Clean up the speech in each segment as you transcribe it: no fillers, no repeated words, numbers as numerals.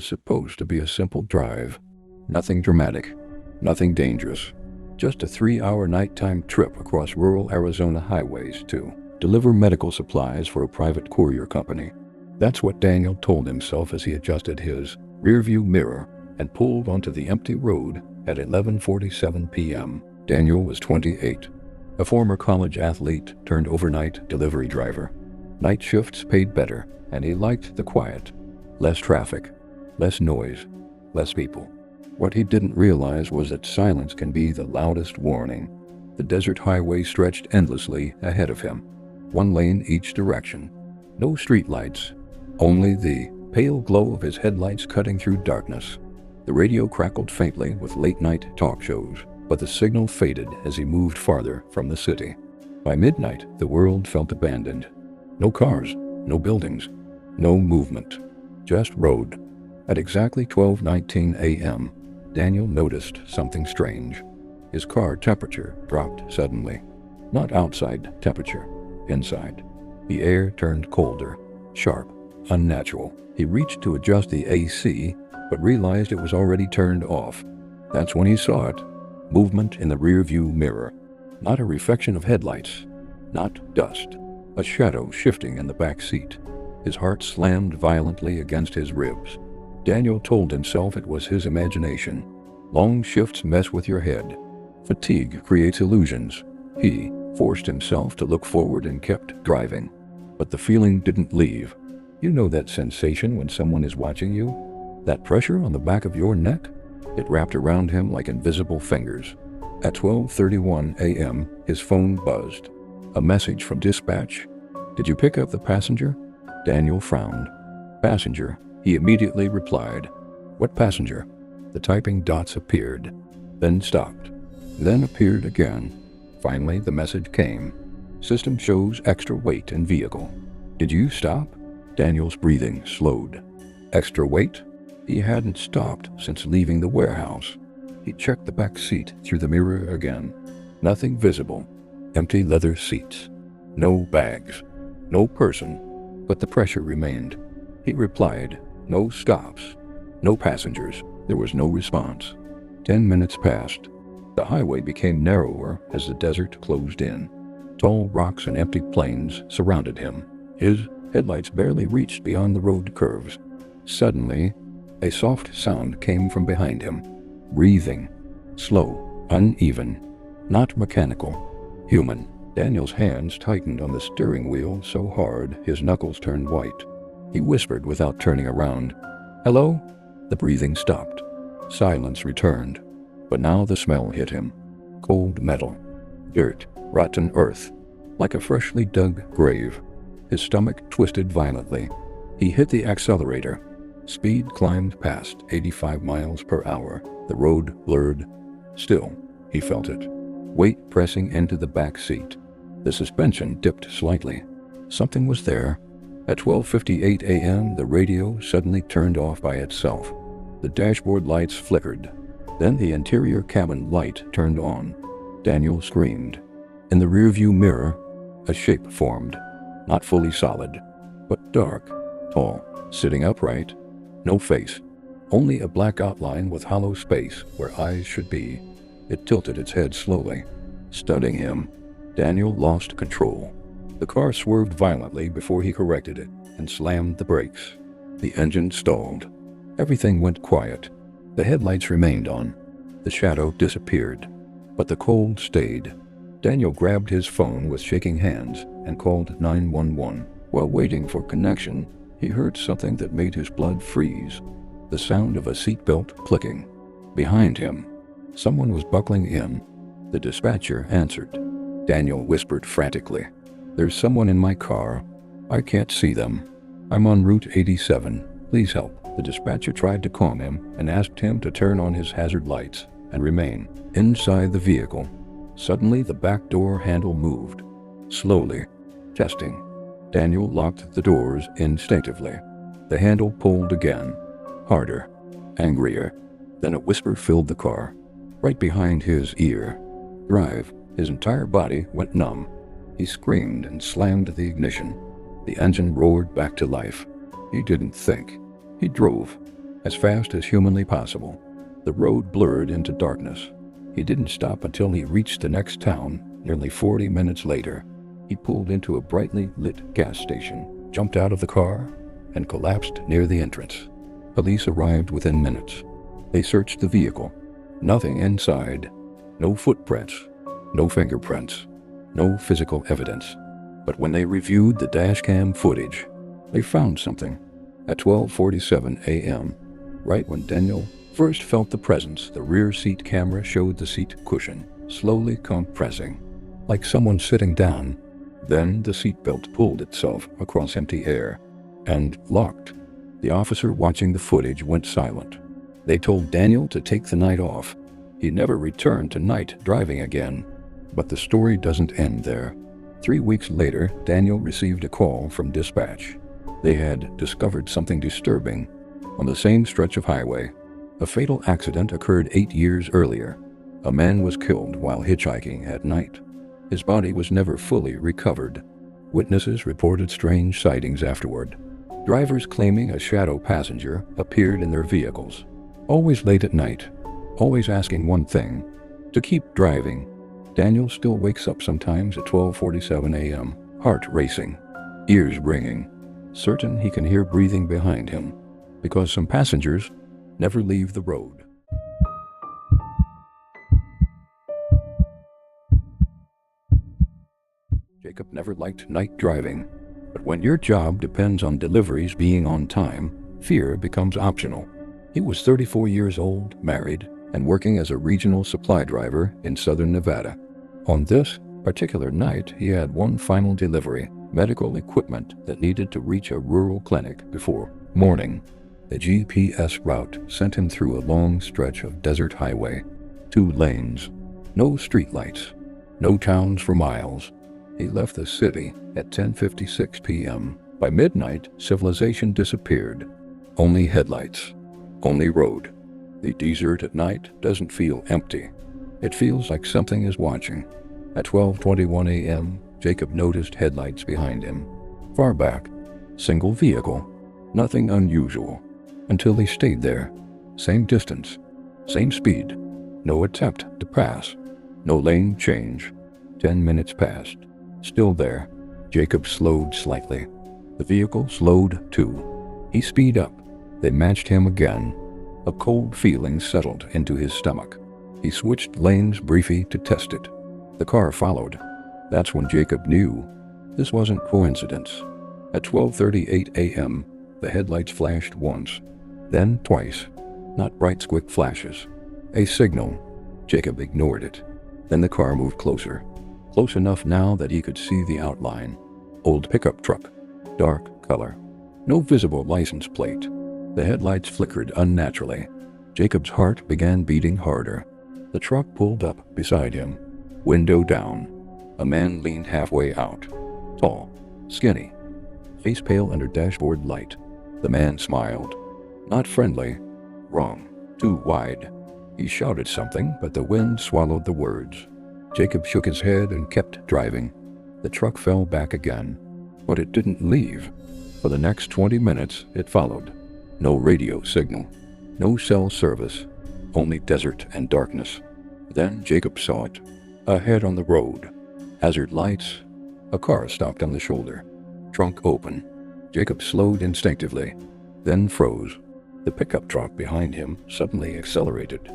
was supposed to be a simple drive. Nothing dramatic, nothing dangerous. Just a 3-hour nighttime trip across rural Arizona highways to deliver medical supplies for a private courier company. That's what Daniel told himself as he adjusted his rearview mirror and pulled onto the empty road at 11:47 p.m. Daniel was 28, a former college athlete turned overnight delivery driver. Night shifts paid better, and he liked the quiet. Less traffic, less noise, less people. What he didn't realize was that silence can be the loudest warning. The desert highway stretched endlessly ahead of him. One lane each direction. No streetlights, only the pale glow of his headlights cutting through darkness. The radio crackled faintly with late-night talk shows, but the signal faded as he moved farther from the city. By midnight, the world felt abandoned. No cars, no buildings, no movement, just road. At exactly 12:19 a.m., Daniel noticed something strange. His car temperature dropped suddenly. Not outside temperature, inside. The air turned colder, sharp, unnatural. He reached to adjust the AC, but realized it was already turned off. That's when he saw it. Movement in the rearview mirror. Not a reflection of headlights. Not dust. A shadow shifting in the back seat. His heart slammed violently against his ribs. Daniel told himself it was his imagination. Long shifts mess with your head. Fatigue creates illusions. He forced himself to look forward and kept driving. But the feeling didn't leave. You know that sensation when someone is watching you? That pressure on the back of your neck? It wrapped around him like invisible fingers. At 12:31 a.m., his phone buzzed. A message from dispatch. "Did you pick up the passenger?" Daniel frowned. "Passenger," he immediately replied. "What passenger?" The typing dots appeared, then stopped, then appeared again. Finally, the message came. "System shows extra weight in vehicle." "Did you stop?" Daniel's breathing slowed. Extra weight? He hadn't stopped since leaving the warehouse. He checked the back seat through the mirror again. Nothing visible. Empty leather seats. No bags. No person. But the pressure remained. He replied, "No stops. No passengers." There was no response. 10 minutes passed. The highway became narrower as the desert closed in. Tall rocks and empty plains surrounded him. His headlights barely reached beyond the road curves. Suddenly, a soft sound came from behind him. Breathing. Slow, uneven, not mechanical. Human. Daniel's hands tightened on the steering wheel so hard his knuckles turned white. He whispered without turning around, "Hello?" The breathing stopped. Silence returned. But now the smell hit him. Cold metal. Dirt. Rotten earth. Like a freshly dug grave. His stomach twisted violently. He hit the accelerator. Speed climbed past 85 miles per hour. The road blurred. Still, he felt it. Weight pressing into the back seat. The suspension dipped slightly. Something was there. At 12:58 a.m., the radio suddenly turned off by itself. The dashboard lights flickered. Then the interior cabin light turned on. Daniel screamed. In the rearview mirror, a shape formed. Not fully solid, but dark, tall, sitting upright. No face. Only a black outline with hollow space where eyes should be. It tilted its head slowly, studying him. Daniel lost control. The car swerved violently before he corrected it and slammed the brakes. The engine stalled. Everything went quiet. The headlights remained on. The shadow disappeared. But the cold stayed. Daniel grabbed his phone with shaking hands and called 911. While waiting for connection, he heard something that made his blood freeze. The sound of a seatbelt clicking. Behind him, someone was buckling in. The dispatcher answered. Daniel whispered frantically, "There's someone in my car. I can't see them. I'm on Route 87. Please help." The dispatcher tried to calm him and asked him to turn on his hazard lights and remain inside the vehicle. Suddenly, the back door handle moved. Slowly. Testing. Daniel locked the doors instinctively. The handle pulled again. Harder. Angrier. Then a whisper filled the car. Right behind his ear. "Drive." His entire body went numb. He screamed and slammed the ignition. The engine roared back to life. He didn't think. He drove. as fast as humanly possible. The road blurred into darkness. He didn't stop until he reached the next town. Nearly 40 minutes later, he pulled into a brightly lit gas station, jumped out of the car, and collapsed near the entrance. Police arrived within minutes. They searched the vehicle. Nothing inside. No footprints. No fingerprints. No physical evidence. But when they reviewed the dashcam footage, they found something. At 12:47 a.m., right when Daniel first felt the presence, the rear seat camera showed the seat cushion slowly compressing, like someone sitting down. Then the seatbelt pulled itself across empty air and locked. The officer watching the footage went silent. They told Daniel to take the night off. He never returned to night driving again. But the story doesn't end there. 3 weeks later, Daniel received a call from dispatch. They had discovered something disturbing. On the same stretch of highway, a fatal accident occurred 8 years earlier. A man was killed while hitchhiking at night. His body was never fully recovered. Witnesses reported strange sightings afterward. Drivers claiming a shadow passenger appeared in their vehicles. Always late at night, always asking one thing: to keep driving. Daniel still wakes up sometimes at 12:47 a.m., heart racing, ears ringing, certain he can hear breathing behind him, because some passengers never leave the road. Jacob never liked night driving, but when your job depends on deliveries being on time, fear becomes optional. He was 34 years old, married, and working as a regional supply driver in southern Nevada. On this particular night, he had one final delivery: medical equipment that needed to reach a rural clinic before morning. The GPS route sent him through a long stretch of desert highway, 2 lanes, no streetlights, no towns for miles. He left the city at 10:56 p.m. By midnight, civilization disappeared. Only headlights, only road. The desert at night doesn't feel empty. It feels like something is watching. At 12:21 a.m., Jacob noticed headlights behind him. Far back, single vehicle, nothing unusual, until he stayed there. Same distance, same speed, no attempt to pass, no lane change. 10 minutes passed. Still there. Jacob slowed slightly. The vehicle slowed too. He speeded up. They matched him again. A cold feeling settled into his stomach. He switched lanes briefly to test it. The car followed. That's when Jacob knew this wasn't coincidence. At 12:38 a.m., the headlights flashed once, then twice. Not bright, quick flashes. A signal. Jacob ignored it. Then the car moved closer. Close enough now that he could see the outline. Old pickup truck. Dark color. No visible license plate. The headlights flickered unnaturally. Jacob's heart began beating harder. The truck pulled up beside him. Window down. A man leaned halfway out. Tall. Skinny. Face pale under dashboard light. The man smiled. Not friendly. Wrong. Too wide. He shouted something, but the wind swallowed the words. Jacob shook his head and kept driving. The truck fell back again, but it didn't leave. For the next 20 minutes, it followed. No radio signal, no cell service, only desert and darkness. Then Jacob saw it. Ahead on the road. Hazard lights. A car stopped on the shoulder. Trunk open. Jacob slowed instinctively, then froze. The pickup truck behind him suddenly accelerated.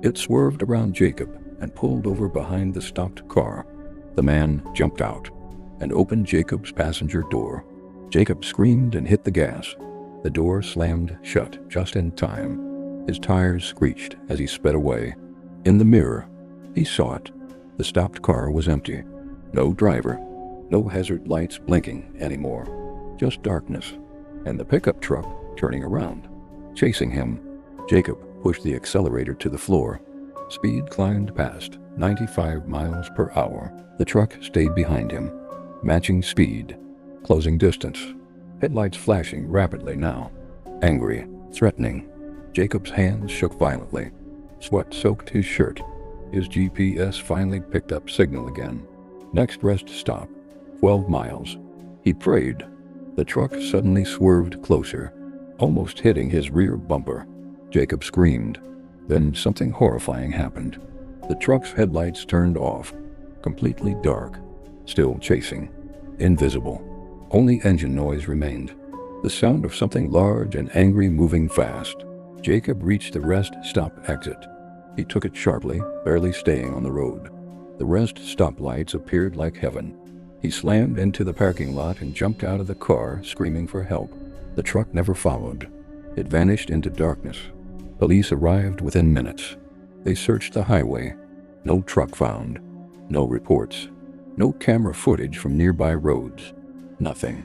It swerved around Jacob and pulled over behind the stopped car. The man jumped out and opened Jacob's passenger door. Jacob screamed and hit the gas. The door slammed shut just in time. His tires screeched as he sped away. In the mirror, he saw it. The stopped car was empty. No driver. No hazard lights blinking anymore. Just darkness. And the pickup truck turning around, chasing him. Jacob pushed the accelerator to the floor. Speed climbed past 95 miles per hour. The truck stayed behind him, matching speed, closing distance. Headlights flashing rapidly now. Angry, threatening. Jacob's hands shook violently. Sweat soaked his shirt. His GPS finally picked up signal again. Next rest stop, 12 miles. He prayed. The truck suddenly swerved closer, almost hitting his rear bumper. Jacob screamed. Then something horrifying happened. The truck's headlights turned off, completely dark, still chasing, invisible. Only engine noise remained, the sound of something large and angry moving fast. Jacob reached the rest stop exit. He took it sharply, barely staying on the road. The rest stop lights appeared like heaven. He slammed into the parking lot and jumped out of the car, screaming for help. The truck never followed. It vanished into darkness. Police arrived within minutes. They searched the highway. No truck found. No reports. No camera footage from nearby roads. Nothing.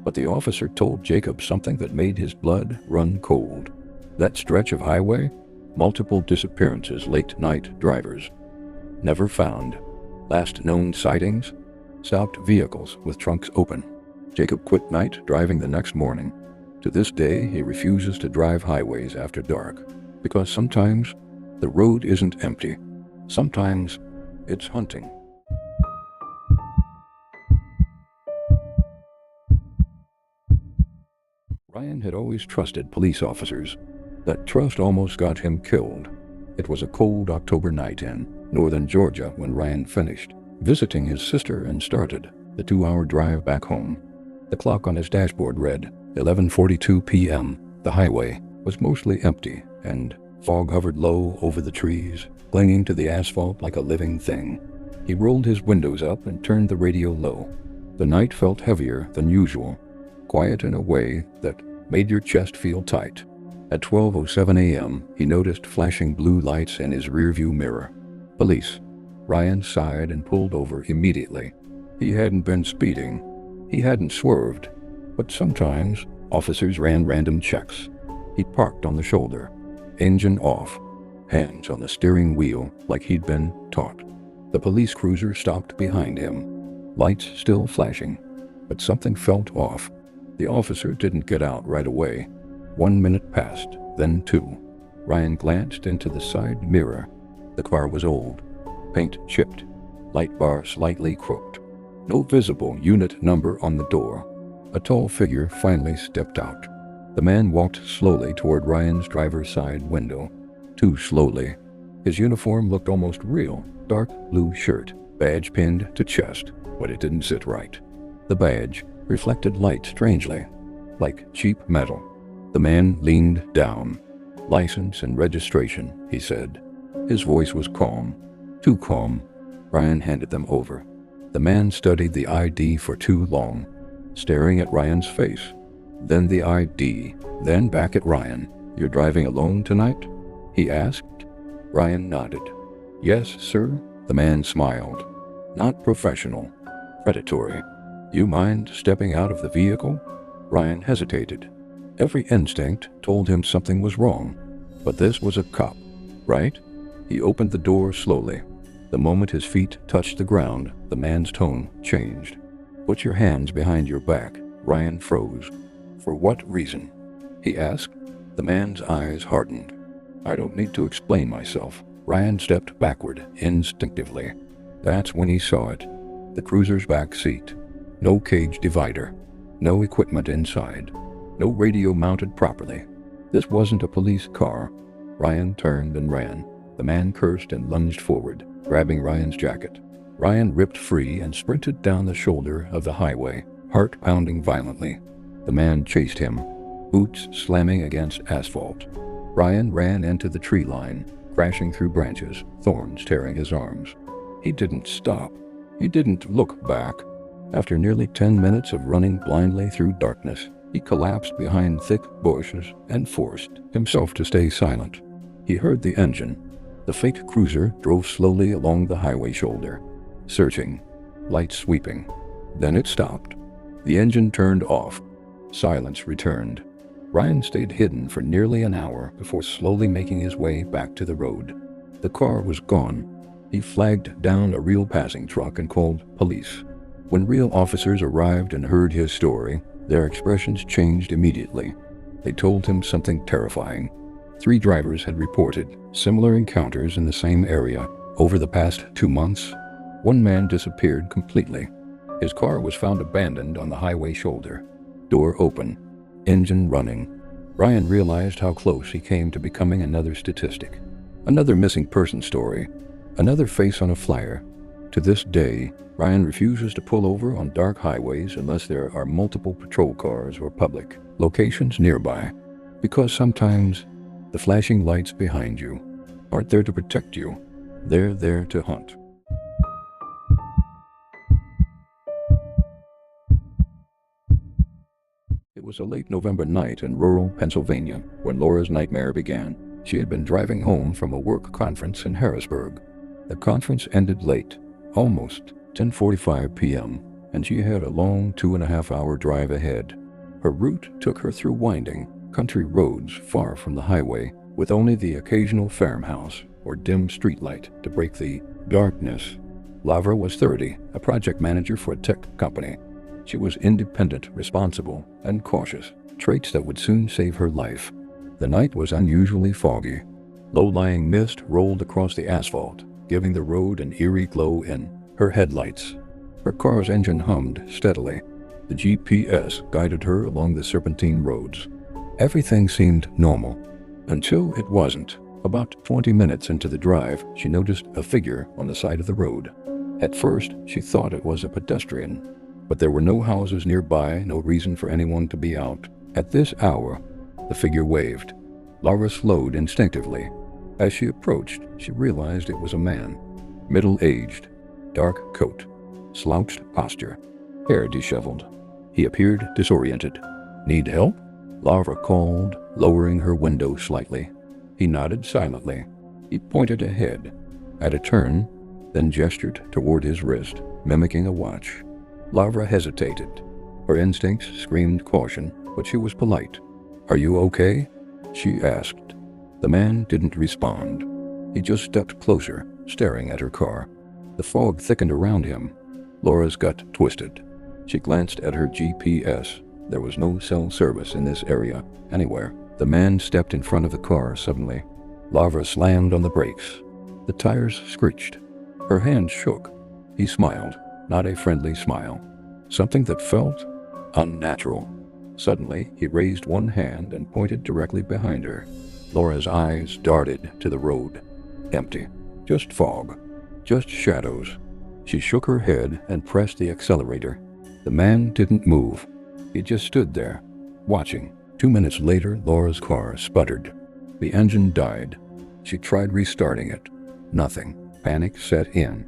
But the officer told Jacob something that made his blood run cold. That stretch of highway? Multiple disappearances, late-night drivers. Never found. Last known sightings? Stopped vehicles with trunks open. Jacob quit night driving the next morning. To this day, he refuses to drive highways after dark, because sometimes the road isn't empty. Sometimes it's hunting. Ryan had always trusted police officers. That trust almost got him killed. It was a cold October night in northern Georgia when Ryan finished visiting his sister and started the 2-hour drive back home. The clock on his dashboard read 11:42 p.m. The highway was mostly empty, and fog hovered low over the trees, clinging to the asphalt like a living thing. He rolled his windows up and turned the radio low. The night felt heavier than usual, quiet in a way that made your chest feel tight. At 12:07 a.m., he noticed flashing blue lights in his rearview mirror. Police. Ryan sighed and pulled over immediately. He hadn't been speeding. He hadn't swerved. But sometimes, officers ran random checks. He parked on the shoulder, engine off, hands on the steering wheel like he'd been taught. The police cruiser stopped behind him, lights still flashing, but something felt off. The officer didn't get out right away. 1 minute passed, then 2. Ryan glanced into the side mirror. The car was old, paint chipped, light bar slightly crooked. No visible unit number on the door. A tall figure finally stepped out. The man walked slowly toward Ryan's driver's side window. Too slowly. His uniform looked almost real. Dark blue shirt, badge pinned to chest, but it didn't sit right. The badge reflected light strangely, like cheap metal. The man leaned down. "License and registration," he said. His voice was calm. Too calm. Ryan handed them over. The man studied the ID for too long, staring at Ryan's face. Then the ID, then back at Ryan. "You're driving alone tonight?" he asked. Ryan nodded. "Yes, sir." The man smiled. "Not professional. Predatory. You mind stepping out of the vehicle?" Ryan hesitated. Every instinct told him something was wrong. But this was a cop, right? He opened the door slowly. The moment his feet touched the ground, the man's tone changed. "Put your hands behind your back." Ryan froze. "For what reason?" he asked. The man's eyes hardened. "I don't need to explain myself." Ryan stepped backward instinctively. That's when he saw it. The cruiser's back seat. No cage divider. No equipment inside. No radio mounted properly. This wasn't a police car. Ryan turned and ran. The man cursed and lunged forward, grabbing Ryan's jacket. Ryan ripped free and sprinted down the shoulder of the highway, heart pounding violently. The man chased him, boots slamming against asphalt. Ryan ran into the tree line, crashing through branches, thorns tearing his arms. He didn't stop. He didn't look back. After nearly 10 minutes of running blindly through darkness, he collapsed behind thick bushes and forced himself to stay silent. He heard the engine. The fake cruiser drove slowly along the highway shoulder, searching, lights sweeping. Then it stopped. The engine turned off. Silence returned. Ryan stayed hidden for nearly an hour before slowly making his way back to the road. The car was gone. He flagged down a real passing truck and called police. When real officers arrived and heard his story, their expressions changed immediately. They told him something terrifying. 3 drivers had reported similar encounters in the same area over the past 2 months. 1 man disappeared completely. His car was found abandoned on the highway shoulder. Door open, engine running, Ryan realized how close he came to becoming another statistic. Another missing person story. Another face on a flyer. To this day, Ryan refuses to pull over on dark highways unless there are multiple patrol cars or public locations nearby. Because sometimes the flashing lights behind you aren't there to protect you. They're there to hunt. It was a late November night in rural Pennsylvania when Laura's nightmare began. She had been driving home from a work conference in Harrisburg. The conference ended late, almost 10:45 p.m., and she had a long 2.5-hour drive ahead. Her route took her through winding country roads far from the highway, with only the occasional farmhouse or dim streetlight to break the darkness. Lavra was 30, a project manager for a tech company. She was independent, responsible, and cautious, traits that would soon save her life. The night was unusually foggy. Low-lying mist rolled across the asphalt, giving the road an eerie glow in her headlights. Her car's engine hummed steadily. The GPS guided her along the serpentine roads. Everything seemed normal, until it wasn't. About 20 minutes into the drive, she noticed a figure on the side of the road. At first, she thought it was a pedestrian, but there were no houses nearby, no reason for anyone to be out. At this hour, the figure waved. Laura slowed instinctively. As she approached, she realized it was a man. Middle-aged, dark coat, slouched posture, hair disheveled. He appeared disoriented. "Need help?" Laura called, lowering her window slightly. He nodded silently. He pointed ahead, at a turn, then gestured toward his wrist, mimicking a watch. Laura hesitated. Her instincts screamed caution, but she was polite. "Are you okay?" she asked. The man didn't respond. He just stepped closer, staring at her car. The fog thickened around him. Laura's gut twisted. She glanced at her GPS. There was no cell service in this area, anywhere. The man stepped in front of the car suddenly. Laura slammed on the brakes. The tires screeched. Her hand shook. He smiled, not a friendly smile. Something that felt unnatural. Suddenly, he raised one hand and pointed directly behind her. Laura's eyes darted to the road. Empty. Just fog. Just shadows. She shook her head and pressed the accelerator. The man didn't move. He just stood there, watching. 2 minutes later, Laura's car sputtered. The engine died. She tried restarting it. Nothing. Panic set in.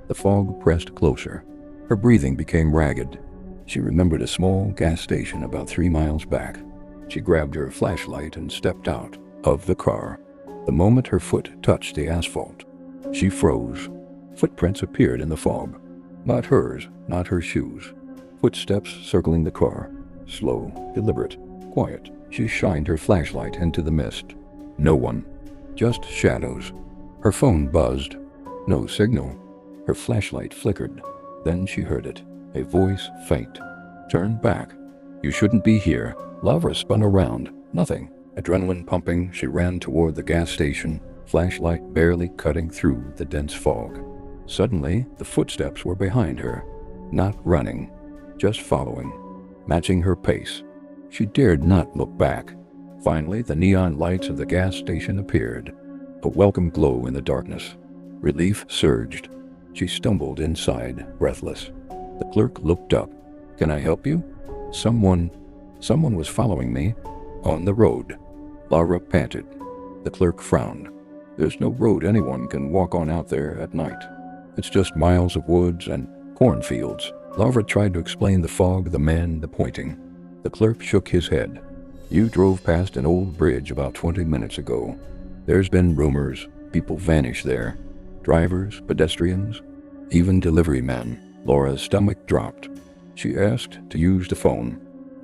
The fog pressed closer. Her breathing became ragged. She remembered a small gas station about 3 miles back. She grabbed her flashlight and stepped out of the car. The moment her foot touched the asphalt, she froze. Footprints appeared in the fog. Not hers, not her shoes. Footsteps circling the car. Slow, deliberate, quiet. She shined her flashlight into the mist. No one. Just shadows. Her phone buzzed. No signal. Her flashlight flickered. Then she heard it. A voice faint. "Turn back. You shouldn't be here." Laura spun around. Nothing. Adrenaline pumping, she ran toward the gas station, flashlight barely cutting through the dense fog. Suddenly, the footsteps were behind her. Not running. Just following. Matching her pace. She dared not look back. Finally, the neon lights of the gas station appeared. A welcome glow in the darkness. Relief surged. She stumbled inside, breathless. The clerk looked up. "Can I help you?" Someone was following me. On the road. Laura panted. The clerk frowned. "There's no road anyone can walk on out there at night. It's just miles of woods and cornfields." Laura tried to explain the fog, the men, the pointing. The clerk shook his head. "You drove past an old bridge about 20 minutes ago. There's been rumors. People vanish there. Drivers, pedestrians, even delivery men." Laura's stomach dropped. She asked to use the phone.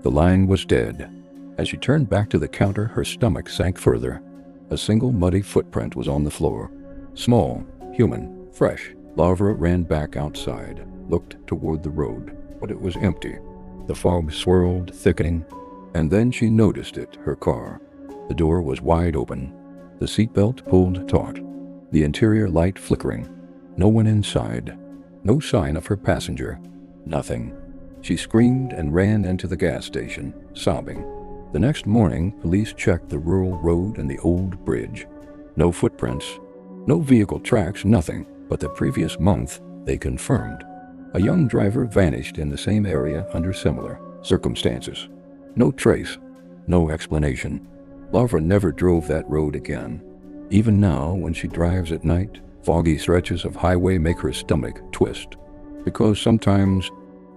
The line was dead. As she turned back to the counter, her stomach sank further. A single muddy footprint was on the floor. Small, human, fresh. Laura ran back outside, looked toward the road, but it was empty. The fog swirled, thickening, and then she noticed it, her car. The door was wide open. The seatbelt pulled taut. The interior light flickering. No one inside. No sign of her passenger. Nothing. She screamed and ran into the gas station, sobbing. The next morning, police checked the rural road and the old bridge. No footprints, no vehicle tracks, nothing. But the previous month, they confirmed. A young driver vanished in the same area under similar circumstances. No trace, no explanation. Laura never drove that road again. Even now, when she drives at night, foggy stretches of highway make her stomach twist. Because sometimes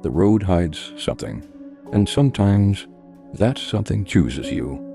the road hides something, and sometimes that something chooses you.